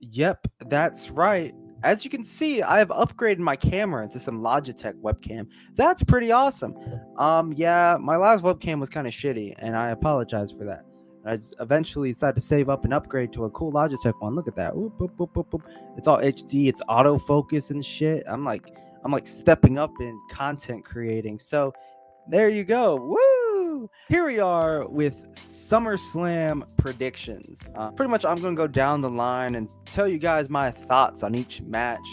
Yep, that's right. As you can see, I have upgraded my camera into some Logitech webcam. That's pretty awesome. Yeah, my last webcam was kind of shitty, and I apologize for that. Eventually decided to save up and upgrade to a cool Logitech one. Look at that. Whoop, whoop, whoop, whoop, whoop. It's all HD. It's autofocus and shit. I'm like stepping up in content creating. So there you go. Woo! Here we are with SummerSlam predictions. Pretty much, I'm going to go down the line and tell you guys my thoughts on each match.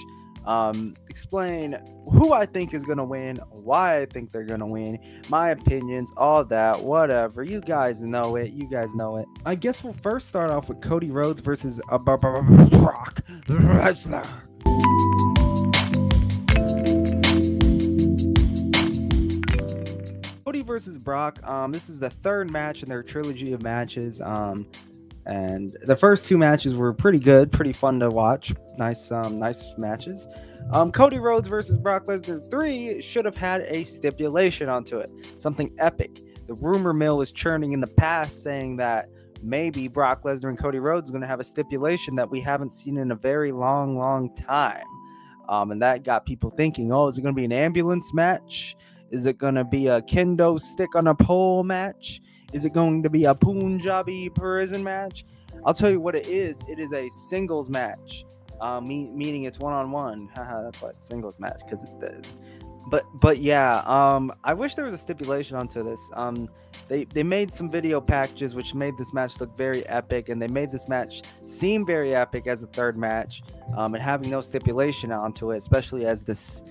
Explain who I think is going to win, why I think they're going to win, my opinions, all that, whatever. You guys know it. You guys know it. I guess we'll first start off with Cody Rhodes versus Brock Lesnar. Cody versus Brock. This is the third match in their trilogy of matches. And the first two matches were pretty good, pretty fun to watch. Nice matches. Cody Rhodes versus Brock Lesnar 3 should have had a stipulation onto it, something epic. The rumor mill is churning in the past, saying that maybe Brock Lesnar and Cody Rhodes are going to have a stipulation that we haven't seen in a very long time. And that got people thinking, oh, is it going to be an ambulance match? Is it going to be a kendo stick on a pole match? Is it going to be a Punjabi prison match? I'll tell you what it is. It is a singles match, meaning it's one-on-one. That's why it's singles match. But yeah, I wish there was a stipulation onto this. They made some video packages which made this match look very epic, and they made this match seem very epic as a third match. And having no stipulation onto it, especially as this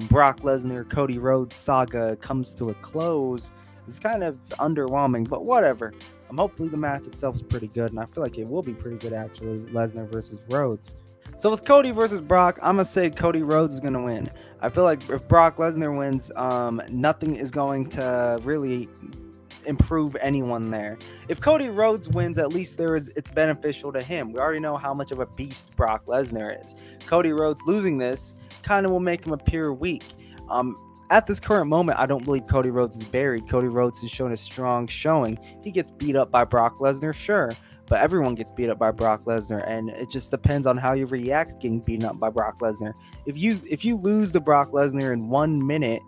Brock Lesnar Cody Rhodes saga comes to a close, is kind of underwhelming, but whatever. Hopefully the match itself is pretty good, and I feel like it will be pretty good actually. Lesnar versus Rhodes. So with Cody versus Brock, I'm gonna say Cody Rhodes is gonna win. I feel like if Brock Lesnar wins, nothing is going to really improve anyone there. If Cody Rhodes wins, at least it's beneficial to him. We already know how much of a beast Brock Lesnar is. Cody Rhodes losing this kind of will make him appear weak. At this current moment, I don't believe Cody Rhodes is buried. Cody Rhodes has shown a strong showing. He gets beat up by Brock Lesnar, sure, but everyone gets beat up by Brock Lesnar, and it just depends on how you react getting beaten up by Brock Lesnar. If you lose to Brock Lesnar in 1 minute,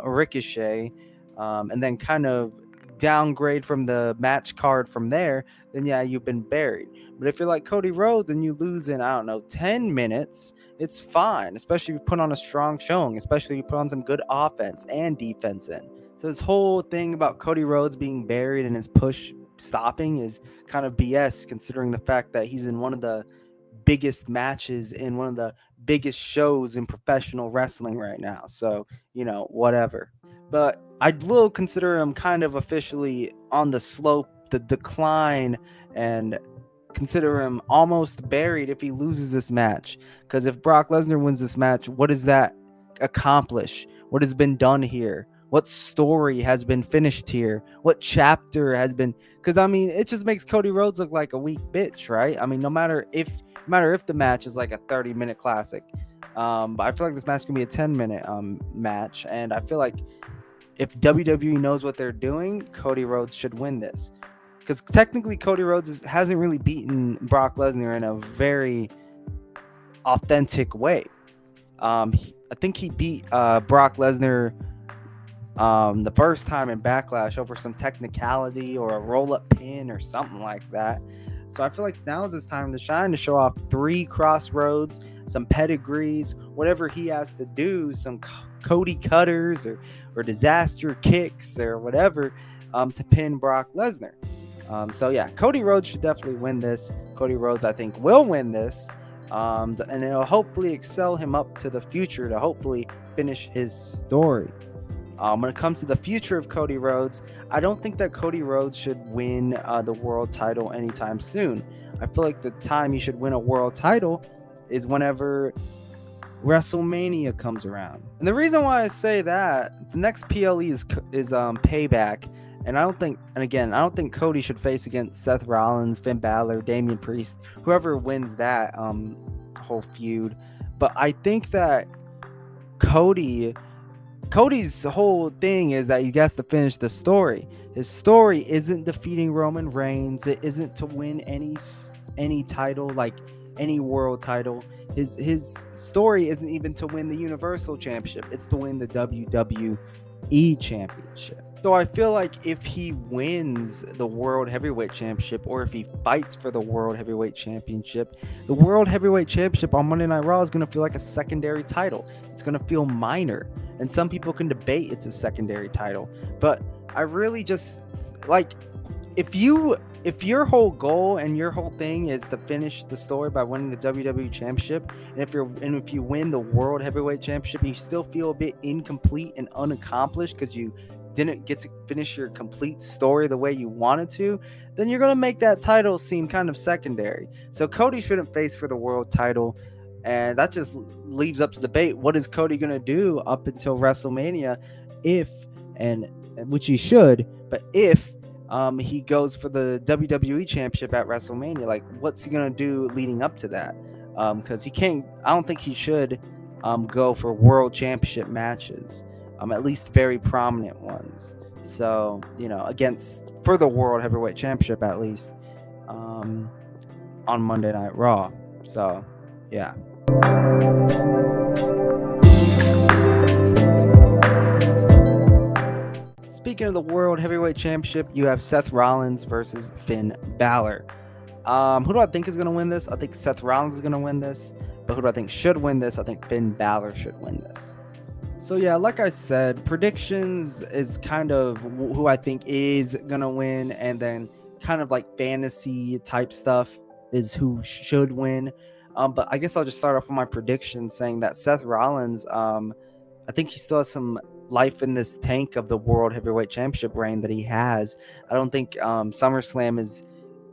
Ricochet, and then kind of downgrade from the match card from there, then yeah, you've been buried. But if you're like Cody Rhodes and you lose in, I don't know, 10 minutes, it's fine, especially if you put on a strong showing, especially if you put on some good offense and defense in. So this whole thing about Cody Rhodes being buried and his push stopping is kind of BS, considering the fact that he's in one of the biggest matches in one of the biggest shows in professional wrestling right now. So, whatever. But I will consider him kind of officially on the slope, the decline, and consider him almost buried if he loses this match. Because if Brock Lesnar wins this match, what does that accomplish? What has been done here? What story has been finished here? What chapter has been? Because it just makes Cody Rhodes look like a weak bitch, right? No matter if the match is like a 30-minute classic, but I feel like this match can be a 10-minute match, and I feel like if WWE knows what they're doing, Cody Rhodes should win this. Because technically, Cody Rhodes hasn't really beaten Brock Lesnar in a very authentic way. I think he beat Brock Lesnar the first time in Backlash over some technicality or a roll-up pin or something like that. So I feel like now is his time to shine, to show off 3 crossroads, some pedigrees, whatever he has to do, some Cody cutters or disaster kicks or whatever to pin Brock Lesnar. So yeah, Cody Rhodes should definitely win this. Cody Rhodes, I think, will win this. And it'll hopefully excel him up to the future to hopefully finish his story. When it comes to the future of Cody Rhodes, I don't think that Cody Rhodes should win the world title anytime soon. I feel like the time he should win a world title is whenever WrestleMania comes around. And the reason why I say that, the next PLE is Payback, and I don't think Cody should face against Seth Rollins, Finn Balor, Damian Priest, whoever wins that whole feud. But I think that Cody's whole thing is that he has to finish the story. His story isn't defeating Roman Reigns. It isn't to win any any title, like any world title. His story isn't even to win the Universal Championship. It's to win the WWE Championship. So I feel like if he wins the World Heavyweight Championship, or if he fights for the World Heavyweight Championship, the World Heavyweight Championship on Monday Night Raw is going to feel like a secondary title. It's going to feel minor. And some people can debate it's a secondary title. But I really just, like, if your whole goal and your whole thing is to finish the story by winning the WWE Championship, and if you win the World Heavyweight Championship, and you still feel a bit incomplete and unaccomplished because you didn't get to finish your complete story the way you wanted to, then you're going to make that title seem kind of secondary. So Cody shouldn't face for the world title, and that just leaves up to debate. What is Cody going to do up until WrestleMania, which he should, but if he goes for the WWE Championship at WrestleMania, like, what's he going to do leading up to that? Because I don't think he should go for World Championship matches. At least very prominent ones. So, for the World Heavyweight Championship at least, on Monday Night Raw. So, yeah. Speaking of the World Heavyweight Championship, you have Seth Rollins versus Finn Balor. Who do I think is going to win this? I think Seth Rollins is going to win this. But who do I think should win this? I think Finn Balor should win this. So yeah, like I said, predictions is kind of who I think is going to win. And then kind of like fantasy type stuff is who should win. But I guess I'll just start off with my prediction saying that Seth Rollins, I think he still has some life in this tank of the World Heavyweight Championship reign that he has. I don't think SummerSlam is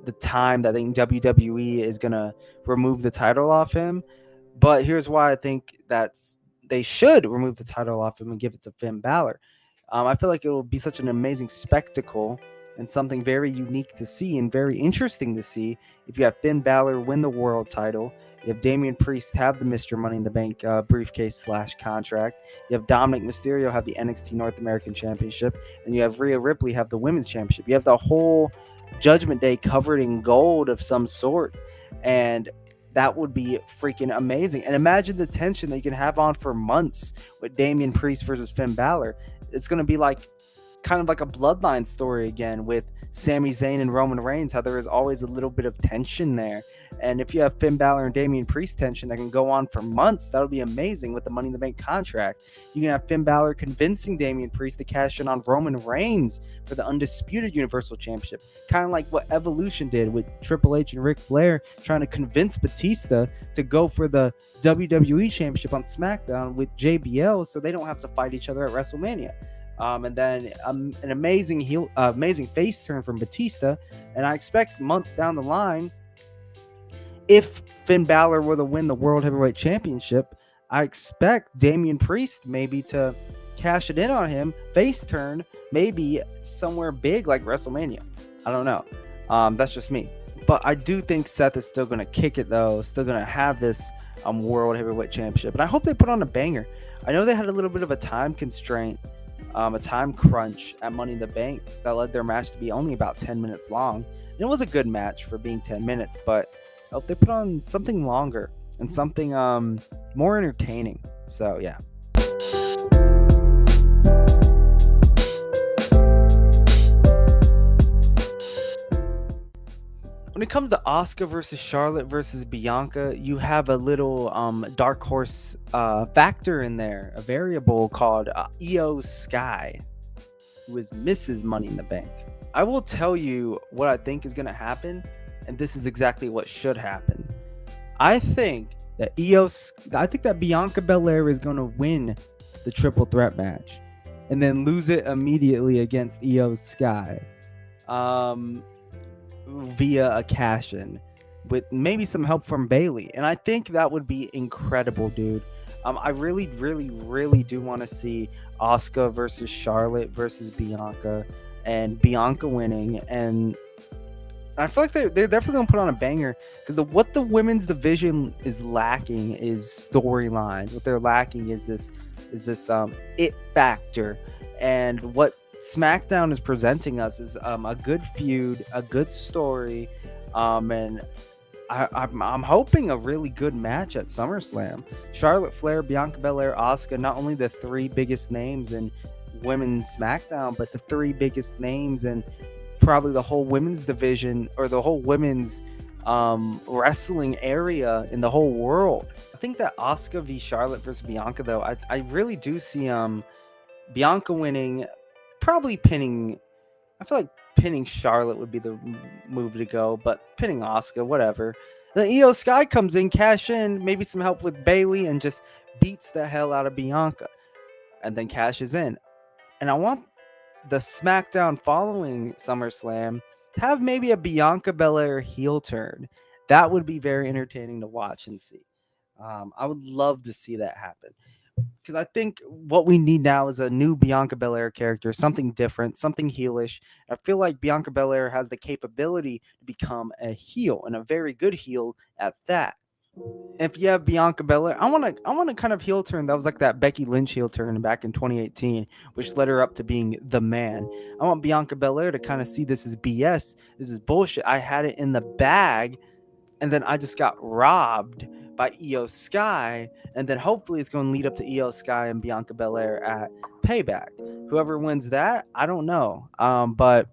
the time that I think WWE is going to remove the title off him. But here's why I think that they should remove the title off him and give it to Finn Balor. I feel like it will be such an amazing spectacle and something very unique to see and very interesting to see if you have Finn Balor win the world title. You have Damian Priest have the Mr. Money in the Bank briefcase / contract. You have Dominic Mysterio have the NXT North American Championship. And you have Rhea Ripley have the Women's Championship. You have the whole Judgment Day covered in gold of some sort. And that would be freaking amazing. And imagine the tension that you can have on for months with Damian Priest versus Finn Balor. It's going to be like kind of like a bloodline story again with Sami Zayn and Roman Reigns, how there is always a little bit of tension there. And if you have Finn Balor and Damian Priest tension that can go on for months, that would be amazing with the Money in the Bank contract. You can have Finn Balor convincing Damian Priest to cash in on Roman Reigns for the undisputed Universal Championship. Kind of like what Evolution did with Triple H and Ric Flair trying to convince Batista to go for the WWE Championship on SmackDown with JBL so they don't have to fight each other at WrestleMania. And then an amazing face turn from Batista. And I expect months down the line, if Finn Balor were to win the World Heavyweight Championship, I expect Damian Priest maybe to cash it in on him, face turn, maybe somewhere big like WrestleMania. I don't know. That's just me. But I do think Seth is still going to kick it, though. Still going to have this World Heavyweight Championship. And I hope they put on a banger. I know they had a little bit of a time constraint, a time crunch at Money in the Bank that led their match to be only about 10 minutes long. And it was a good match for being 10 minutes, but I hope they put on something longer and something more entertaining. So, yeah. When it comes to Asuka versus Charlotte versus Bianca, you have a little dark horse factor in there, a variable called Io Sky, who is Mrs. Money in the Bank. I will tell you what I think is going to happen, and this is exactly what should happen. I think that Bianca Belair is going to win the triple threat match and then lose it immediately against Io Sky. Via a cash-in with maybe some help from Bayley, and I think that would be incredible, dude. I really do want to see Asuka versus Charlotte versus Bianca, and Bianca winning, and I feel like they're definitely gonna put on a banger, because what the women's division is lacking is storylines. What they're lacking is this it factor, and what SmackDown is presenting us is a good feud, a good story, and I'm hoping a really good match at SummerSlam. Charlotte Flair, Bianca Belair, Asuka, not only the three biggest names in women's SmackDown, but the three biggest names in probably the whole women's division or the whole women's wrestling area in the whole world. I think that Asuka v Charlotte versus Bianca, though, I really do see Bianca winning, probably pinning. I feel like pinning Charlotte would be the move to go, but pinning Asuka, whatever. Then Io Sky comes in, cash in, maybe some help with Bailey, and just beats the hell out of Bianca, and then cashes in. And I want the SmackDown following SummerSlam to have maybe a Bianca Belair heel turn. That would be very entertaining to watch and see. I would love to see that happen because I think what we need now is a new Bianca Belair character, something different, something heelish. I feel like Bianca Belair has the capability to become a heel and a very good heel at that. If you have Bianca Belair, I want to kind of heel turn that was like that Becky Lynch heel turn back in 2018, which led her up to being the man. I want Bianca Belair to kind of see this is BS, this is bullshit. I had it in the bag, and then I just got robbed by Io Sky, and then hopefully it's going to lead up to Io Sky and Bianca Belair at Payback. Whoever wins that, I don't know. But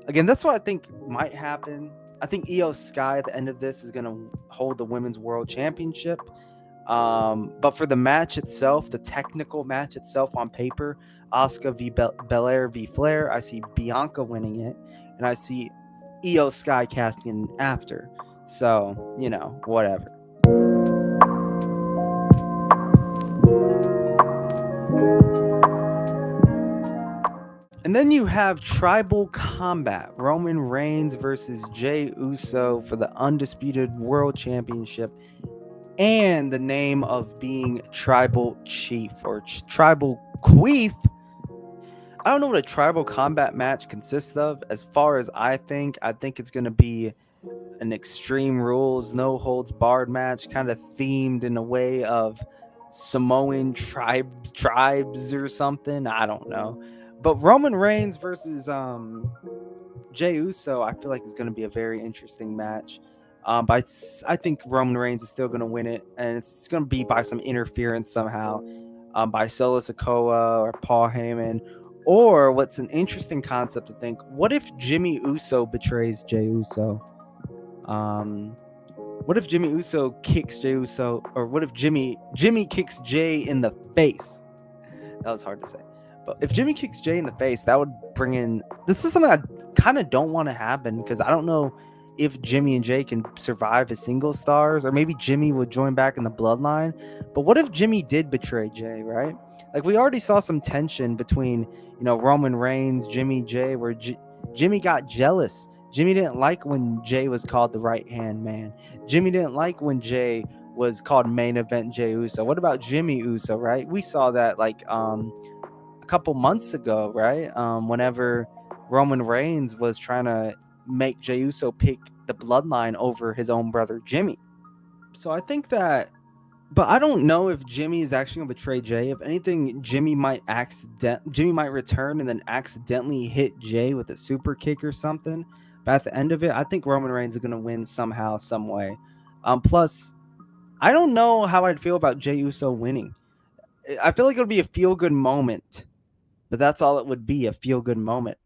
again, that's what I think might happen. I think Io Sky at the end of this is going to hold the Women's World Championship. But for the match itself, the technical match itself on paper, Asuka v Belair v Flair, I see Bianca winning it, and I see Io Sky casting in after. So, whatever. And then you have Tribal Combat, Roman Reigns versus Jey Uso for the Undisputed World Championship and the name of being Tribal Chief or Tribal Queef. I don't know what a Tribal Combat match consists of. As far as I think it's going to be an Extreme Rules, no holds barred match, kind of themed in a way of Samoan tribes or something. I don't know. But Roman Reigns versus Jey Uso, I feel like is going to be a very interesting match. But I think Roman Reigns is still going to win it, and it's going to be by some interference somehow, by Solo Sikoa or Paul Heyman. Or what's an interesting concept to think: what if Jimmy Uso betrays Jey Uso? What if Jimmy Uso kicks Jey Uso, or what if Jimmy kicks Jey in the face? That was hard to say. But if Jimmy kicks Jey in the face, that would bring in. This is something I kind of don't want to happen because I don't know if Jimmy and Jey can survive as single stars, or maybe Jimmy would join back in the bloodline. But what if Jimmy did betray Jey, right? Like we already saw some tension between, Roman Reigns, Jimmy, Jey, where Jimmy got jealous. Jimmy didn't like when Jey was called the right hand man. Jimmy didn't like when Jey was called main event Jey Uso. What about Jimmy Uso, right? We saw that like a couple months ago, right? Whenever Roman Reigns was trying to make Jey Uso pick the bloodline over his own brother Jimmy. So I think that, but I don't know if Jimmy is actually gonna betray Jey. If anything, Jimmy might return and then accidentally hit Jey with a super kick or something. But at the end of it, I think Roman Reigns is gonna win somehow, some way. Plus, I don't know how I'd feel about Jey Uso winning. I feel like it would be a feel good moment, but that's all it would be, a feel good moment.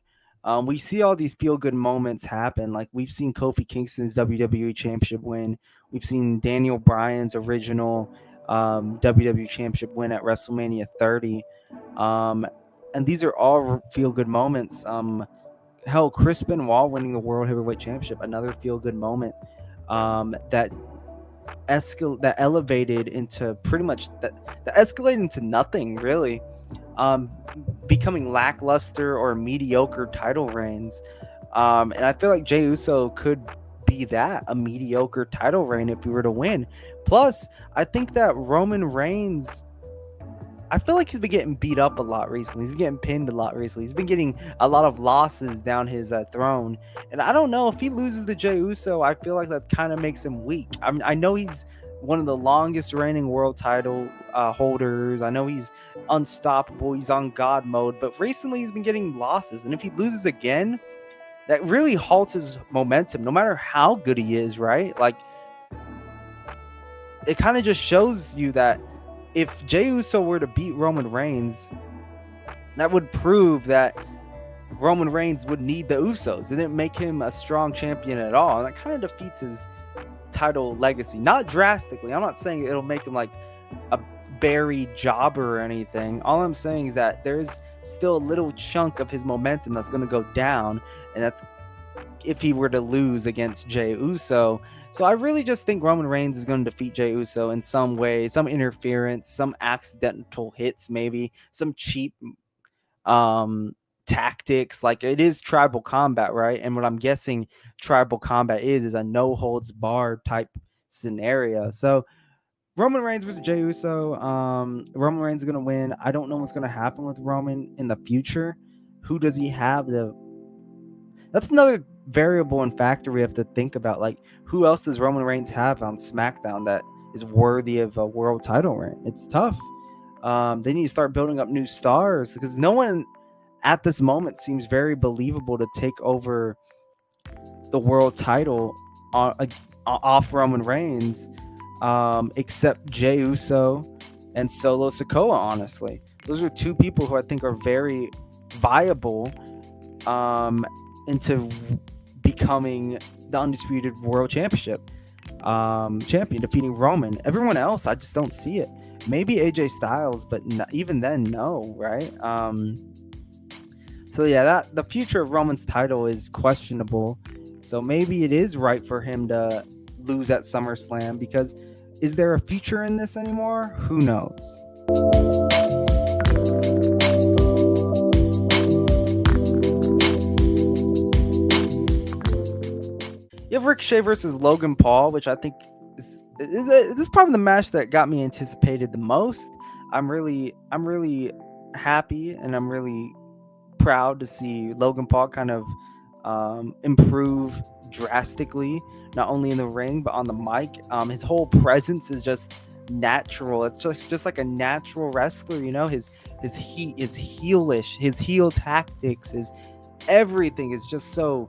We see all these feel good moments happen. Like we've seen Kofi Kingston's WWE Championship win. We've seen Daniel Bryan's original WWE Championship win at WrestleMania 30. And these are all feel good moments. Hell, Chris Benoit winning the World Heavyweight Championship, another feel good moment. That elevated into pretty much that escalated into nothing really. Becoming lackluster or mediocre title reigns. And I feel like Jey Uso could be that, a mediocre title reign if we were to win. Plus, I think that Roman Reigns, I feel like he's been getting beat up a lot recently. He's been getting pinned a lot recently. He's been getting a lot of losses down his throne. And I don't know, if he loses to Jey Uso, I feel like that kind of makes him weak. I mean, I know he's one of the longest reigning world title holders. I know he's unstoppable. He's on God mode. But recently he's been getting losses. And if he loses again, that really halts his momentum, no matter how good he is, right? Like, it kind of just shows you that if Jey Uso were to beat Roman Reigns, that would prove that Roman Reigns would need the Usos. It didn't make him a strong champion at all. And that kind of defeats his title legacy. Not drastically. I'm not saying it'll make him like a buried jobber or anything. All I'm saying is that there's still a little chunk of his momentum that's going to go down. And that's if he were to lose against Jey Uso. So I really just think Roman Reigns is going to defeat Jey Uso in some way, some interference, some accidental hits, maybe some cheap tactics. Like, it is tribal combat, right? And what I'm guessing tribal combat is a no holds barred type scenario. So Roman Reigns versus Jey Uso. Roman Reigns is gonna win. I don't know what's gonna happen with Roman in the future. Who does he have? That's another variable and factor we have to think about. Like, who else does Roman Reigns have on SmackDown that is worthy of a world title reign? It's tough. They need to start building up new stars because no one at this moment seems very believable to take over the world title off Roman Reigns, except Jey Uso and Solo Sikoa. Honestly, those are two people who I think are very viable into becoming the undisputed world champion, defeating Roman. Everyone else, I just don't see it. Maybe AJ Styles, but even then, no, right? So yeah, the future of Roman's title is questionable. So maybe it is right for him to lose at SummerSlam, because is there a future in this anymore? Who knows? You have Ricochet versus Logan Paul, which I think this is probably the match that got me anticipated the most. I'm really happy, and I'm really proud to see Logan Paul kind of improve drastically, not only in the ring but on the mic. His whole presence is just natural. It's just like a natural wrestler, you know. His heat is heelish, his heel tactics, his everything is just so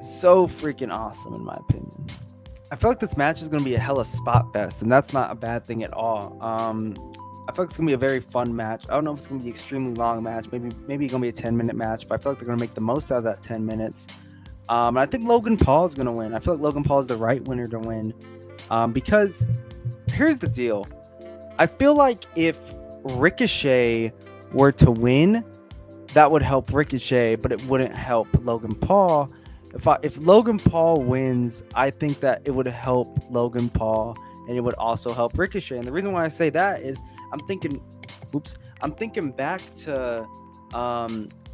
freaking awesome, in my opinion. I feel like this match is going to be a hella spot fest, and that's not a bad thing at all. I feel like it's going to be a very fun match. I don't know if it's going to be an extremely long match. Maybe it's going to be a 10-minute match, but I feel like they're going to make the most out of that 10 minutes. And I think Logan Paul is going to win. I feel like Logan Paul is the right winner to win. Because here's the deal. I feel like if Ricochet were to win, that would help Ricochet, but it wouldn't help Logan Paul. If Logan Paul wins, I think that it would help Logan Paul, and it would also help Ricochet. And the reason why I say that is I'm thinking back to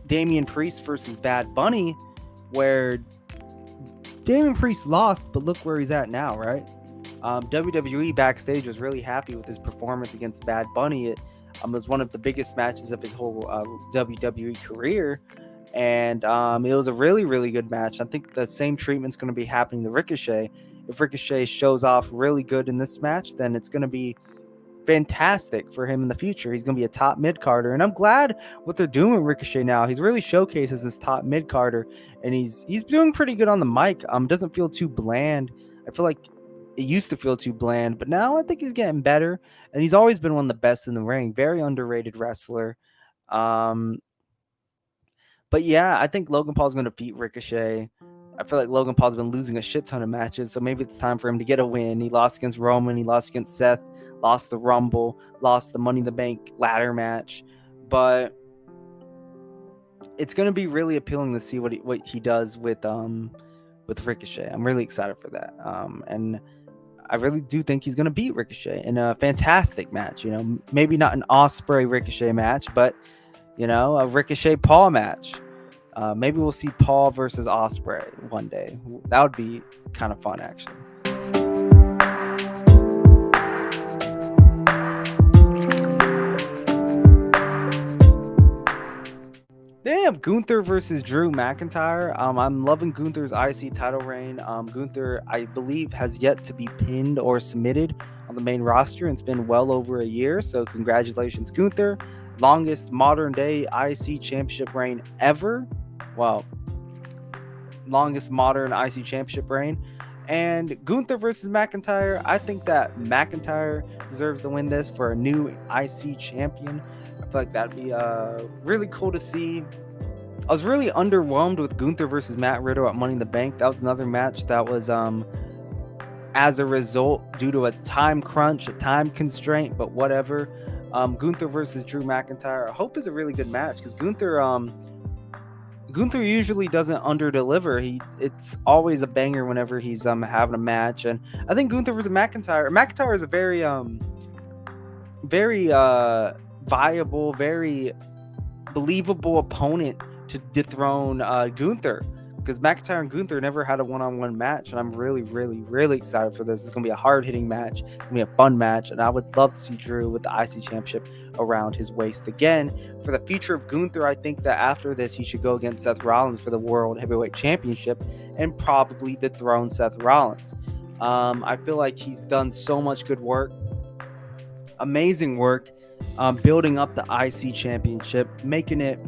Damian Priest versus Bad Bunny, where Damian Priest lost, but look where he's at now, right? WWE backstage was really happy with his performance against Bad Bunny. It was one of the biggest matches of his whole WWE career. And it was a really, really good match. I think the same treatment's going to be happening to Ricochet. If Ricochet shows off really good in this match, then it's going to be fantastic for him in the future. He's going to be a top mid-carder, and I'm glad what they're doing with Ricochet now. He's really showcased as this top mid-carder, and he's doing pretty good on the mic. Doesn't feel too bland. I feel like it used to feel too bland, but now I think he's getting better, and he's always been one of the best in the ring. Very underrated wrestler. But yeah, I think Logan Paul's going to beat Ricochet. I feel like Logan Paul's been losing a shit ton of matches, so maybe it's time for him to get a win. He lost against Roman, he lost against Seth, lost the Rumble, lost the Money in the Bank ladder match. But it's going to be really appealing to see what he does with Ricochet. I'm really excited for that. And I really do think he's going to beat Ricochet in a fantastic match. You know, maybe not an Ospreay Ricochet match, but you know, a Ricochet Paul match. Maybe we'll see Paul versus Ospreay one day. That would be kind of fun, actually. Damn, Gunther versus Drew McIntyre. I'm loving Gunther's IC title reign. Gunther, I believe, has yet to be pinned or submitted on the main roster, and it's been well over a year. So congratulations, Gunther. Longest modern day IC championship reign ever. Well, longest modern IC championship reign. And Gunther versus McIntyre, I think that McIntyre deserves to win this for a new IC champion. I feel like that'd be really cool to see. I was really underwhelmed with Gunther versus Matt Riddle at Money in the Bank. That was another match that was as a result due to a time crunch, a time constraint, but whatever. Gunther versus Drew McIntyre, I hope is a really good match because Gunther usually doesn't underdeliver. It's always a banger whenever he's having a match, and I think Gunther versus McIntyre. McIntyre is a very viable, very believable opponent to dethrone Gunther, because McIntyre and Gunther never had a one-on-one match, and I'm really, really, really excited for this. It's gonna be a hard-hitting match. It's gonna be a fun match, and I would love to see Drew with the IC Championship around his waist again. For the future of Gunther, I think that after this, he should go against Seth Rollins for the World Heavyweight Championship and probably dethrone Seth Rollins. I feel like he's done so much good work, amazing work, building up the IC Championship, making it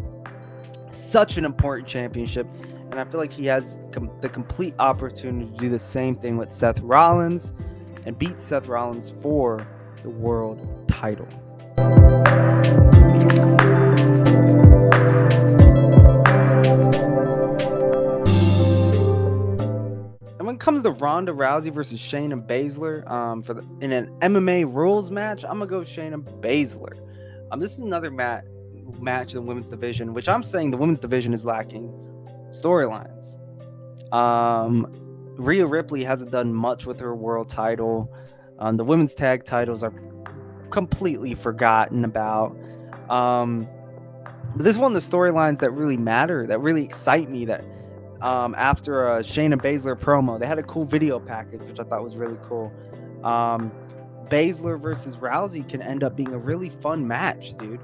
such an important championship. And I feel like he has the complete opportunity to do the same thing with Seth Rollins and beat Seth Rollins for the world title. And when it comes to Ronda Rousey versus Shayna Baszler in an MMA rules match, I'm going to go Shayna Baszler. This is another match in the women's division, which I'm saying the women's division is lacking storylines. Rhea Ripley hasn't done much with her world title. The women's tag titles are completely forgotten about. But this is one of the storylines that really matter, that really excite me. That after a Shayna Baszler promo, they had a cool video package, which I thought was really cool. Baszler versus Rousey can end up being a really fun match, dude.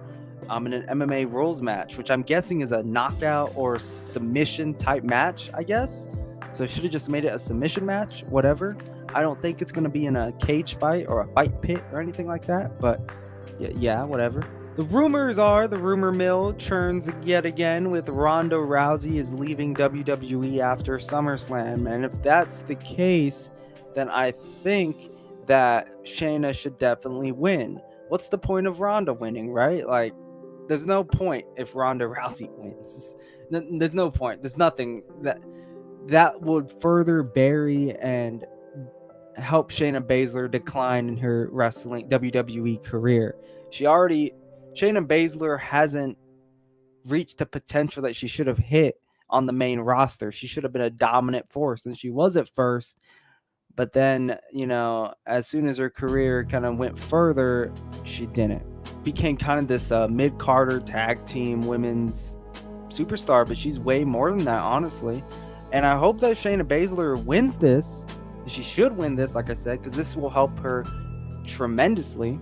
In an MMA rules match, which I'm guessing is a knockout or submission type match, I guess. So should have just made it a submission match, whatever. I don't think it's going to be in a cage fight or a fight pit or anything like that, but yeah, whatever. The rumor mill churns yet again with Ronda Rousey is leaving WWE after SummerSlam, and if that's the case, then I think that Shayna should definitely win. What's the point of Ronda winning, right? Like, there's no point if Ronda Rousey wins. There's no point. There's nothing that would further bury and help Shayna Baszler decline in her wrestling WWE career. Shayna Baszler hasn't reached the potential that she should have hit on the main roster. She should have been a dominant force, and she was at first. But then, as soon as her career kind of went further, she didn't. Became kind of this mid-Carter tag team women's superstar, but she's way more than that, honestly. And I hope that Shayna Baszler wins this. She should win this, like I said, because this will help her tremendously.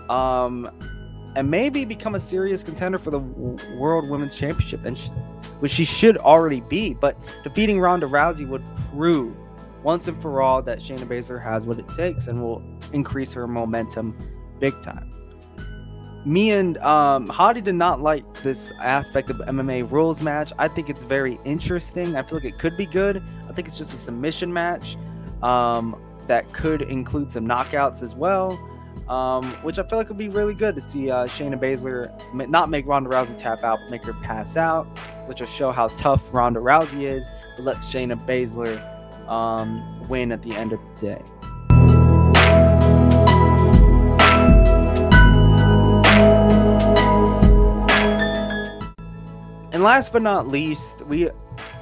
And maybe become a serious contender for the World Women's Championship, which she should already be. But defeating Ronda Rousey would prove once and for all that Shayna Baszler has what it takes and will increase her momentum big time. Me and Hadi did not like this aspect of MMA rules match. I think it's very interesting. I feel like it could be good. I think it's just a submission match that could include some knockouts as well, which I feel like would be really good to see Shayna Baszler not make Ronda Rousey tap out, but make her pass out, which will show how tough Ronda Rousey is, but let Shayna Baszler win at the end of the day. And last but not least,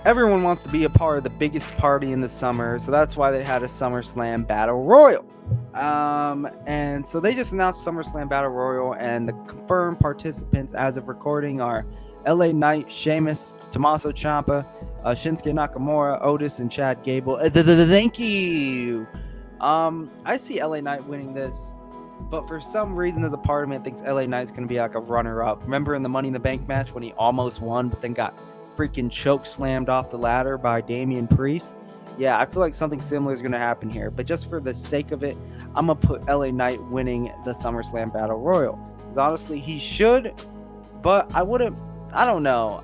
everyone wants to be a part of the biggest party in the summer, so that's why they had a SummerSlam Battle Royal. And so they just announced SummerSlam Battle Royal, and the confirmed participants as of recording are LA Knight, Sheamus, Tommaso Ciampa, Shinsuke Nakamura, Otis, and Chad Gable. Thank you. I see LA Knight winning this, but for some reason, there's a part of me that thinks LA Knight's going to be like a runner-up. Remember in the Money in the Bank match when he almost won, but then got freaking choke slammed off the ladder by Damian Priest? Yeah, I feel like something similar is going to happen here. But just for the sake of it, I'm going to put LA Knight winning the SummerSlam Battle Royal. Because honestly, he should, but I wouldn't. I don't know.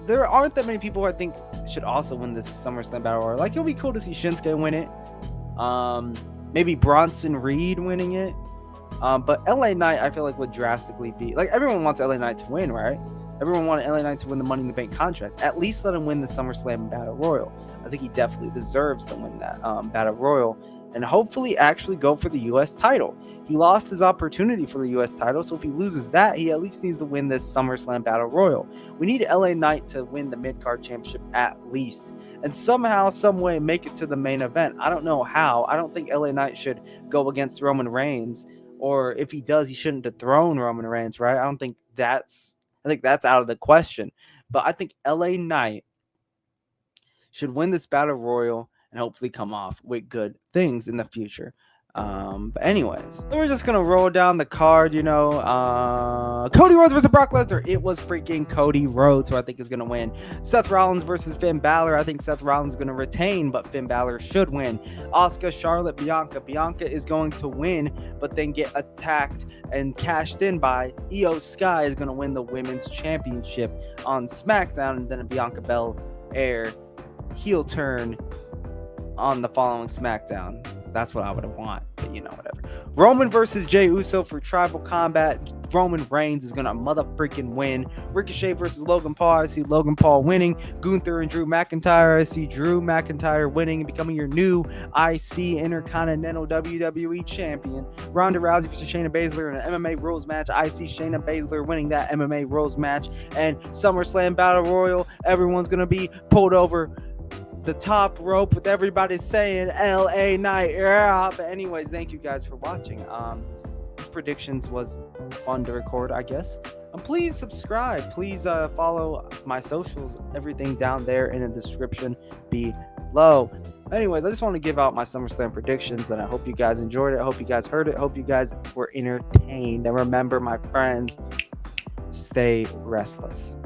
there aren't that many people who I think should also win this SummerSlam Battle Royal. Like, it'll be cool to see Shinsuke win it. Maybe Bronson Reed winning it. But LA Knight, I feel like, would drastically be... Like, everyone wants LA Knight to win, right? Everyone wanted LA Knight to win the Money in the Bank contract. At least let him win the SummerSlam Battle Royal. I think he definitely deserves to win that Battle Royal. And hopefully actually go for the U.S. title. He lost his opportunity for the U.S. title, so if he loses that, he at least needs to win this SummerSlam Battle Royal. We need LA Knight to win the mid-card championship at least. And somehow, some way, make it to the main event. I don't know how. I don't think LA Knight should go against Roman Reigns. Or if he does, he shouldn't dethrone Roman Reigns, right? I think that's out of the question. But I think LA Knight should win this Battle Royal and hopefully come off with good things in the future. But anyways, so we're just gonna roll down the card, Cody Rhodes versus Brock Lesnar. It was freaking Cody Rhodes who I think is gonna win. Seth Rollins versus Finn Balor. I think Seth Rollins is gonna retain, but Finn Balor should win. Asuka, Charlotte, Bianca. Bianca is going to win, but then get attacked and cashed in by Io Sky is gonna win the Women's Championship on SmackDown, and then a Bianca Belair heel turn on the following SmackDown. That's what I would want, but whatever. Roman versus Jey Uso for Tribal Combat. Roman Reigns is gonna motherfucking win. Ricochet versus Logan Paul. I see Logan Paul winning. Gunther and Drew McIntyre. I see Drew McIntyre winning and becoming your new IC Intercontinental WWE Champion. Ronda Rousey versus Shayna Baszler in an MMA rules match. I see Shayna Baszler winning that MMA rules match. And SummerSlam Battle Royal. Everyone's gonna be pulled over the top rope with everybody saying LA Knight. Yeah. But anyways, thank you guys for watching. These predictions was fun to record, I guess. Please subscribe. Please follow my socials. Everything down there in the description below. Anyways, I just want to give out my SummerSlam predictions, and I hope you guys enjoyed it. I hope you guys heard it. I hope you guys were entertained. And remember, my friends, stay restless.